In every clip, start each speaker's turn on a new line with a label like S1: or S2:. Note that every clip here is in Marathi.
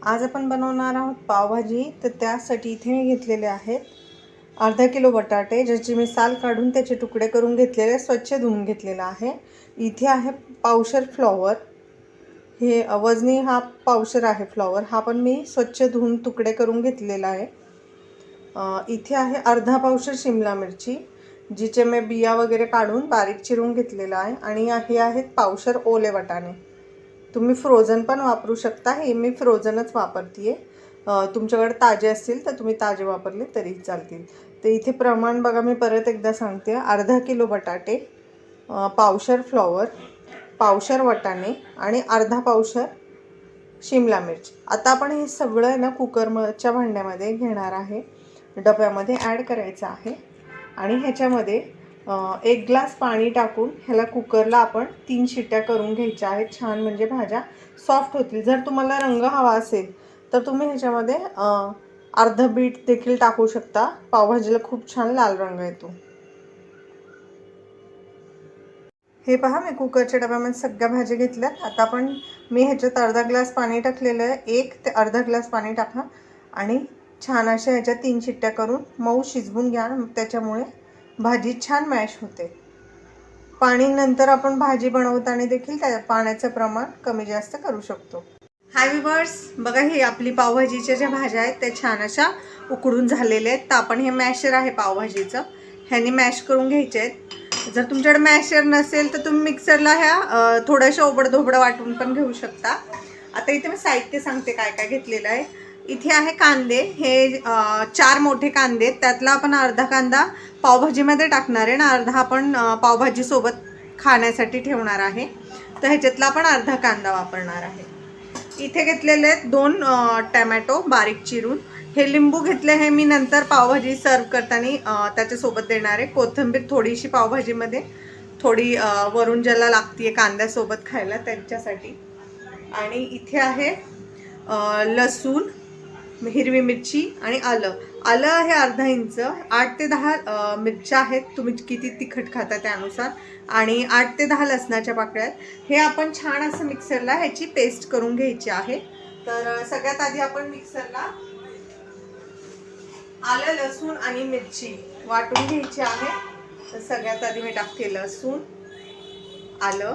S1: आज आपण बनवणार आहोत पावभाजी। तर त्यासाठी इथे मी घेतलेले आहेत अर्धा किलो बटाटे, ज्याची मी साल काढून त्याचे तुकडे करून घेतलेले, स्वच्छ धुवून घेतलेला आहे। इथे आहे पावशर फ्लॉवर, हे वजनी हा पावशर आहे फ्लॉवर, हा पण मी स्वच्छ धुवून तुकडे करून घेतलेला आहे। इथे आहे अर्धा पावशर शिमला मिरची, जिचे मी बिया वगैरे काढून बारीक चिरून घेतलेला आहे। आणि हे आहेत पावशर ओले वाटाणे, तुम्ही फ्रोझन पण वापरू शकता, हे मी फ्रोझनच वापरते आहे। तुमच्याकडे ताजे असतील तर तुम्ही ताजे वापरले तरी चालतील। तर इथे प्रमाण बघा, मी परत एकदा सांगते, अर्धा किलो बटाटे, पावशर फ्लॉवर, पावशर वाटाणे आणि अर्धा पावशर शिमला मिर्च। आता आपण हे सगळं ना कुकरच्या भांड्यामध्ये घेणार आहे, डब्यामध्ये ॲड करायचं आहे आणि ह्याच्यामध्ये 1 ग्लास पाणी टाकून ह्याला कुकरला आपण 3 शिट्ट्या करून घ्यायच्या आहेत। छान म्हणजे भाज्या सॉफ्ट होतील। जर तुम्हाला रंग हवा असेल तर तुम्ही ह्याच्यामध्ये अर्धा बीट देखील टाकू शकता, पावभाजीला खूप छान लाल रंग येतो। हे पहा, मी कुकरच्या डब्यामध्ये सगळ्या भाज्या घेतल्यात। आता आपण मी ह्याच्यात अर्धा ग्लास पाणी टाकलेलं आहे, 1 ते अर्धा ग्लास पाणी टाका आणि छान अशा ह्याच्यात 3 शिट्ट्या करून मऊ शिजवून घ्या, त्याच्यामुळे भाजी छान मॅश होते। पाणी नंतर आपण भाजी बनवताना देखील त्या पाण्याचं प्रमाण कमी जास्त करू शकतो। हाय व्ह्यूअर्स, बघा ही आपली पावभाजीच्या ज्या भाज्या आहेत त्या छान अशा उकडून झालेल्या आहेत। तर आपण हे मॅशर आहे पावभाजीचं, ह्याने मॅश करून घ्यायचे आहेत। जर तुमच्याकडे मॅशर नसेल तर तुम्ही मिक्सरला ह्या थोड्याशा ओबडधोबडं वाटून पण घेऊ शकता। आता इथे मी साहित्य सांगते काय काय घेतलेलं आहे। इथे आहे कांदे, हे 4 मोठे कांदे, त्यातला आपण अर्धा कांदा पावभाजीमध्ये टाकणार आहे ना, अर्धा आपण पावभाजी सोबत खाण्यासाठी ठेवणार आहे। तर ह्याच्यातला आपण अर्धा कांदा वापरणार आहे। इथे घेतलेले आहेत 2 टोमॅटो बारीक चिरून, हे लिंबू घेतले, हे मी नंतर पावभाजी सर्व करताना त्याच्यासोबत देणार आहे। कोथिंबीर थोडीशी पावभाजीमध्ये, थोडी वरून ज्याला लागते कांद्यासोबत खायला त्यांच्यासाठी। आणि इथे आहे लसूण, हिरवी मिरची आणि आलं आहे अर्धा इंच, 8 ते 10 मिरच्या आहेत, तुम्ही किती तिखट खाता त्यानुसार, आणि 8 ते 10 लसणाच्या पाकळ्या। हे आपण छान असं मिक्सरला ह्याची पेस्ट करून घ्यायची आहे। तर सगळ्यात आधी आपण मिक्सरला आलं, लसूण आणि मिरची वाटून घ्यायची आहे। तर सगळ्यात आधी मी टाकते लसूण, आलं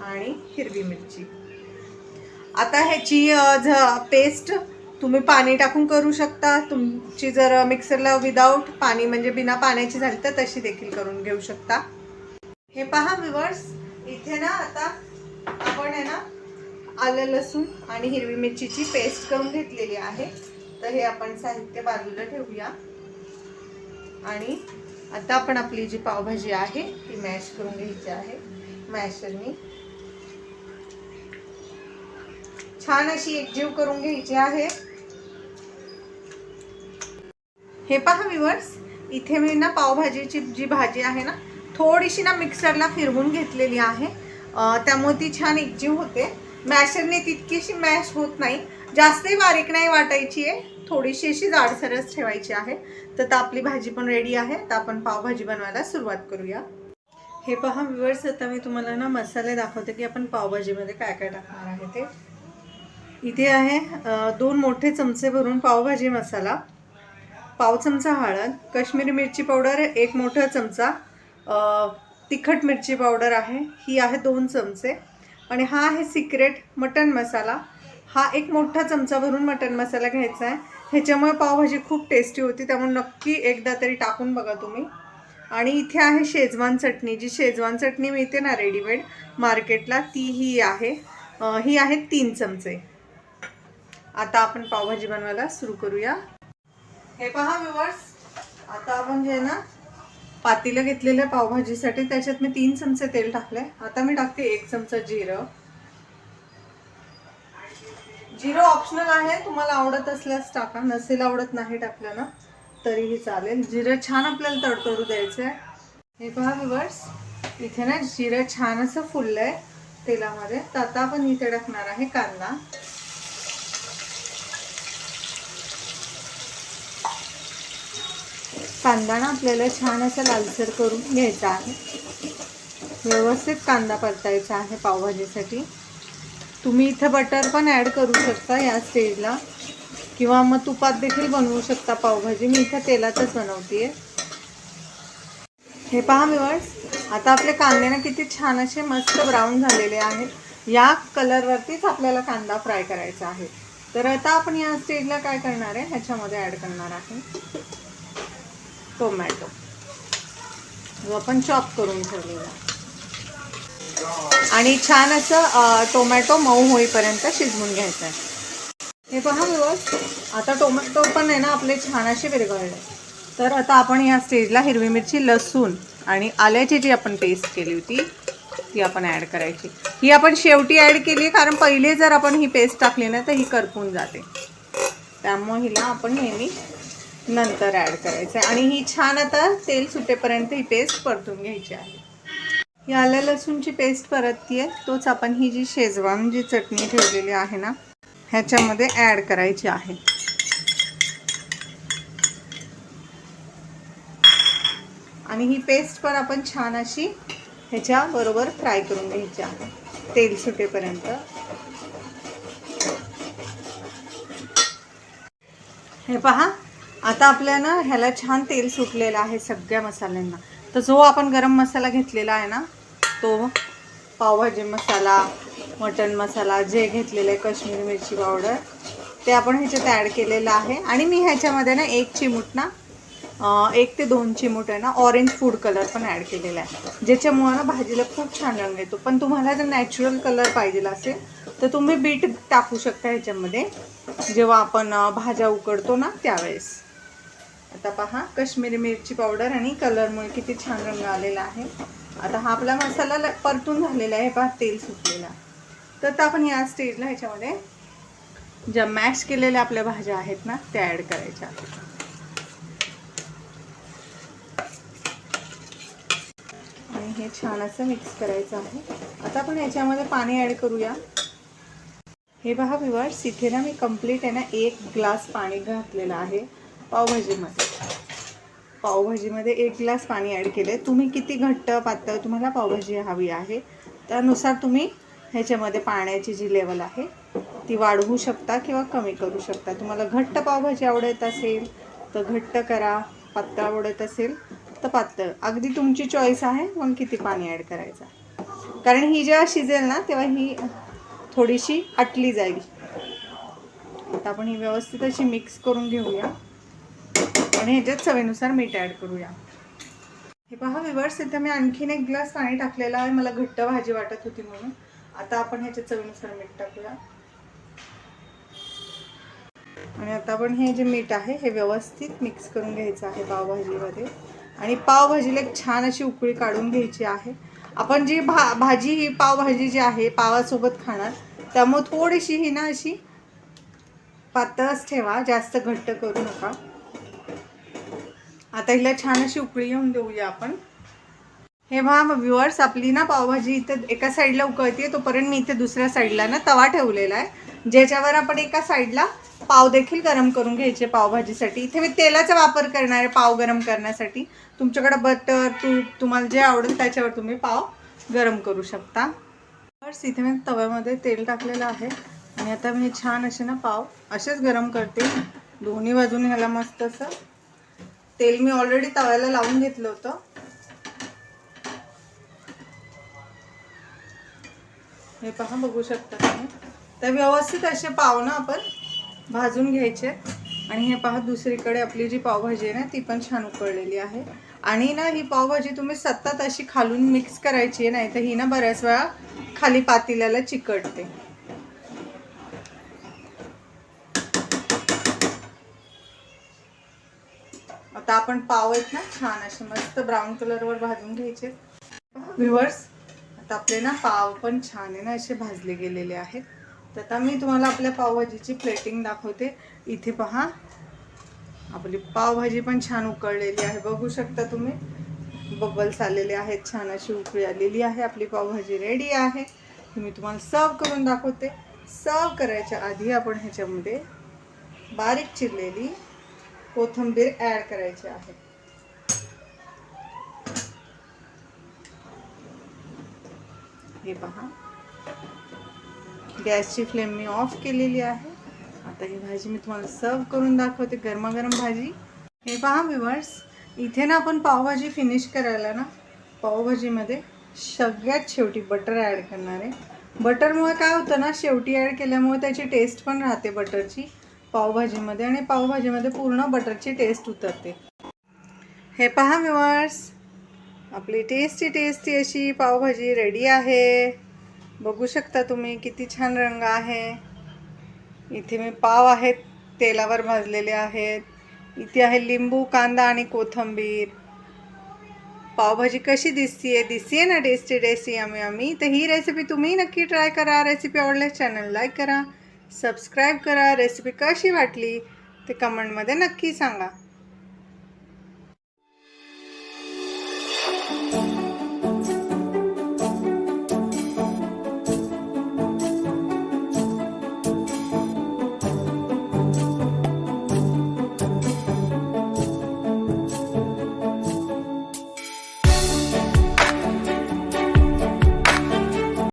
S1: आणि हिरवी मिरची। आता ह्याची पेस्ट तुम्ही पाणी टाकून करू शकता, तुमची जर मिक्सरला विदाऊट पाणी म्हणजे बिना पाण्याची झाली तर तशी देखील करून घेऊ शकता। हे पहा व्ह्यूअर्स, इथे ना आता आपण आहे ना आलं, लसूण आणि हिरवी मिरचीची पेस्ट करून घेतलेली आहे। तर हे आपण साहित्य बाजूला ठेवूया आणि आता आपण आपली जी पावभाजी आहे ती मॅश करून घ्यायची आहे। मॅशरनी छान अशी एकजीव करून घ्यायची आहे। हे पहा व्ह्यूअर्स, इथे मी ना पावभाजीची जी भाजी आहे ना थोडीशी ना मिक्सरला फिरवून घेतलेली आहे, त्यामुळे ती छान एकजीव होते। मॅशरने तितकीशी मॅश होत नाही, जास्तही बारीक नाही वाटायची आहे, थोडीशी अशी जाडसरच ठेवायची आहे। तर आपली भाजी पण रेडी आहे। तर आपण पावभाजी बनवायला सुरुवात करूया। हे पहा व्ह्यूअर्स, आता मी तुम्हाला ना मसाले दाखवते की आपण पावभाजीमध्ये काय काय टाकणार आहे ते। इथे आहे 2 मोठे चमचे भरून पावभाजी मसाला, पाव चमचा हळद, काश्मीरी मिरची पावडर 1 मोठा चमचा, तिखट मिरची पावडर आहे, ही आहे 2 चमचे, आणि हा आहे सिक्रेट मटन मसाला, हा 1 मोठा चमचा भरून मटन मसाला घ्यायचा आहे। ह्याच्यामुळे पावभाजी खूप टेस्टी होती, त्यामुळे नक्की एकदा तरी टाकून बघा तुम्ही। आणि इथे आहे शेजवान चटणी, जी शेजवान चटणी मिळते ना रेडीमेड मार्केटला, ती ही आहे 3 चमचे। आता आपण पावभाजी बनवायला सुरू करूया। हे पहा व्ह्यूअर्स, आता आपण जे ना पातेलं घेतलेलं पावभाजीसाठी, त्याच्यात मी 3 चमचे तेल टाकले। आता मी टाकते 1 चमचा जिरं। जिरं ऑप्शनल आहे, तुम्हाला आवडत असल्यास टाका, नसेल आवडत नाही टाकलं ना तरीही चालेल। जिरं छान आपल्याला तडतडू द्यायचं आहे। हे पहा व्ह्यूअर्स, इथे ना जिरं छान असं फुललंय तेलामध्ये। तर आता आपण इथे टाकणार आहे कांदा। कांदा ना आपल्याला छान असा लालसर करून घ्यायचा आहे, व्यवस्थित कांदा परतायचा आहे पावभाजीसाठी। तुम्ही इथे बटर पण ॲड करू शकता या स्टेजला, किंवा मग तुपात देखील बनवू शकता पावभाजी. मी इथे तेलातच बनवते. हे पहा व्ह्यूअर्स, आता आपले कांदे ना किती छान असे मस्त ब्राऊन झालेले आहेत. या कलरवरतीच आपल्याला कांदा फ्राय करायचा आहे. तर आता आपण या स्टेजला काय करणार आहे, ह्याच्यामध्ये ॲड करणार आहे टोमॅटो, जो आपण चॉप करून ठेवलेला, आणि छान असं टोमॅटो मऊ होईपर्यंत शिजवून घ्यायचं आहे. हे पहा व्ह्यूअर्स, आता टोमॅटो पण आहे ना आपले छान असे विरघळले. तर आता आपण या स्टेजला हिरवी मिरची, लसूण आणि आल्याची जी आपण पेस्ट केली होती ती आपण ॲड करायची. ही आपण शेवटी ॲड केली, कारण पहिले जर आपण ही पेस्ट टाकली ना तर ही करपून जाते. त्यामुळे हिला आपण नेहमी नंतर ॲड करायचं आहे. आणि ही छान आता तेल सुटेपर्यंत ही पेस्ट परतून घ्यायची आहे. ही आलं लसूणची पेस्ट परततीये, तोच आपण ही जी शेजवान जी चटणी ठेवलेली आहे ना ह्याच्यामध्ये ॲड करायची आहे. आणि ही पेस्ट पण आपण छान अशी ह्याच्याबरोबर फ्राय करून घ्यायची आहे तेल सुटेपर्यंत. हे पहा, आता आपल्याला ह्याला छान तेल सुटलेलं आहे सगळ्या मसाल्यांना. तर जो आपण गरम मसाला घेतलेला आहे ना, तो पावभाजी मसाला, मटन मसाला जे घेतलेलं आहे, काश्मीरी मिरची पावडर, ते आपण ह्याच्यात ॲड केलेलं आहे. आणि मी ह्याच्यामध्ये ना 1 चिमूट ना 1 ते 2 चिमूट आहे ना ऑरेंज फूड कलर पण ॲड केलेला आहे, ज्याच्यामुळे ना भाजीला खूप छान रंग येतो. पण तुम्हाला जर नॅचरल कलर पाहिजे असेल तर तुम्ही बीट टाकू शकता ह्याच्यामध्ये, जेव्हा आपण भाज्या उकडतो ना त्यावेळेस. आता पहा, काश्मीरी मिरची पावडर आणि कलरमुळे किती छान रंग आलेला आहे. आता हा आपला मसाला परतून झालेला आहे, पहा तेल सुटलेला. तर आता आपण या स्टेजला ह्याच्यामध्ये ज्या मॅश केलेल्या आपल्या भाज्या आहेत ना त्या ॲड करायच्या आहेत. आणि हे छान असं मिक्स करायचं आहे. आता आपण ह्याच्यामध्ये पाणी ॲड करूया. हे पहा व्ह्यूअर्स, इथे ना मी कंप्लीट आहे ना 1 ग्लास पाणी घातलेलं आहे पावभाजीमध्ये. पावभाजीमध्ये 1 ग्लास पाणी ॲड केले. तुम्ही किती घट्ट पातळ तुम्हाला पावभाजी हवी आहे त्यानुसार तुम्ही ह्याच्यामध्ये पाण्याची जी लेवल आहे ती वाढवू शकता किंवा कमी करू शकता. तुम्हाला घट्ट पावभाजी आवडत असेल तर घट्ट करा, पातळ आवडत असेल तर पातळ, अगदी तुमची चॉईस आहे मग किती पाणी ॲड करायचं. कारण ही जेव्हा शिजेल ना तेव्हा ही थोडीशी आटली जाईल. आता आपण ही व्यवस्थित अशी मिक्स करून घेऊया आणि ह्याच्यात चवीनुसार मीठ ॲड करूया. हे पहा व्ह्यूअर्स, इथे मी आणखीन 1 ग्लास पाणी टाकलेलं आहे, मला घट्ट भाजी वाटत होती म्हणून. आता आपण ह्याच्यात चवीनुसार मीठ टाकूया. आणि आता आपण हे जे मीठ आहे हे व्यवस्थित मिक्स करून घ्यायचं आहे पावभाजीमध्ये. आणि पावभाजीला एक छान अशी उकळी काढून घ्यायची आहे. आपण जी भाजी ही पावभाजी जी आहे पावासोबत खाणार, त्यामुळे थोडीशी ही ना अशी पातळच ठेवा, जास्त घट्ट करू नका. आता हिला छान अशी उकळी येऊन देऊया आपण. हे पहा व्ह्यूअर्स, आपली ना पावभाजी इथे एका साईडला उकळते, तोपर्यंत मी इथे दुसऱ्या साईडला ना तवा ठेवलेला आहे, ज्याच्यावर आपण एका साईडला पाव देखील गरम करून घ्यायचे पावभाजीसाठी. इथे मी तेलाचा वापर करणार आहे पाव गरम करण्यासाठी. तुमच्याकडे बटर, तूप, तुम्हाला जे आवडेल त्याच्यावर तुम्ही पाव गरम करू शकता. बस इथे मी तव्यामध्ये तेल टाकलेलं आहे आणि आता मी छान असे ना पाव असेच गरम करते. दोन्ही बाजूने ह्याला मस्त असं तेल मी ऑलरेडी तव्याला लावून घेतलं होतं. हे पहा, बघू शकता तुम्ही. तर व्यवस्थित असे पाव ना आपण भाजून घ्यायचे. आणि हे पहा, दुसरीकडे आपली जी पावभाजी आहे ना ती पण छान उकळलेली आहे. आणि ना ही पावभाजी तुम्ही सतत अशी खालून मिक्स करायची, नाही तर ही ना बऱ्याच वेळा खाली पातेल्याला चिकटते. आता आपण पाव आहेत ना छान असे मस्त ब्राऊन कलरवर भाजून घ्यायचे. व्ह्यूअर्स, आता आपले ना पाव पण छान आहे ना असे भाजले गेलेले आहेत. तर आता मी तुम्हाला आपल्या पावभाजीची प्लेटिंग दाखवते. इथे पहा, आपली पावभाजी पण छान उकळलेली आहे, बघू शकता तुम्ही. बबल्स आलेले आहेत, छान अशी उकळी आलेली आहे. आपली पावभाजी रेडी आहे. मी तुम्हाला सर्व करून दाखवते. सर्व करायच्या आधी आपण ह्याच्यामध्ये बारीक चिरलेली कोथिंबीर ॲड करायची आहे. हे पहा, गॅसची फ्लेम मी ऑफ केलेली आहे. आता ही भाजी मी तुम्हाला सर्व करून दाखवते, गरमागरम भाजी. हे पहा व्ह्यूअर्स, इथे ना आपण पावभाजी फिनिश करायला ना पावभाजीमध्ये सगळ्यात शेवटी बटर ॲड करणार आहे. बटरमुळे काय होतं ना, शेवटी ॲड केल्यामुळे त्याची टेस्ट पण राहते बटरची पावभाजीमध्ये आणि पावभाजीमध्ये पूर्ण बटरची टेस्ट उतरते. हे पहा व्ह्यूअर्स, आपली टेस्टी अशी पावभाजी रेडी आहे. बघू शकता तुम्ही किती छान रंग आहे. इथे मी पाव आहेत तेलावर भाजलेले आहेत. इथे आहे लिंबू, कांदा आणि कोथिंबीर. पावभाजी कशी दिसतीये ना, टेस्टी यम्मी. तर ही रेसिपी तुम्ही नक्की ट्राय करा. रेसिपी आवडल्यास चॅनल लाईक करा, सबस्क्राईब करा. रेसिपी कशी वाटली ते कमेंटमध्ये नक्की सांगा.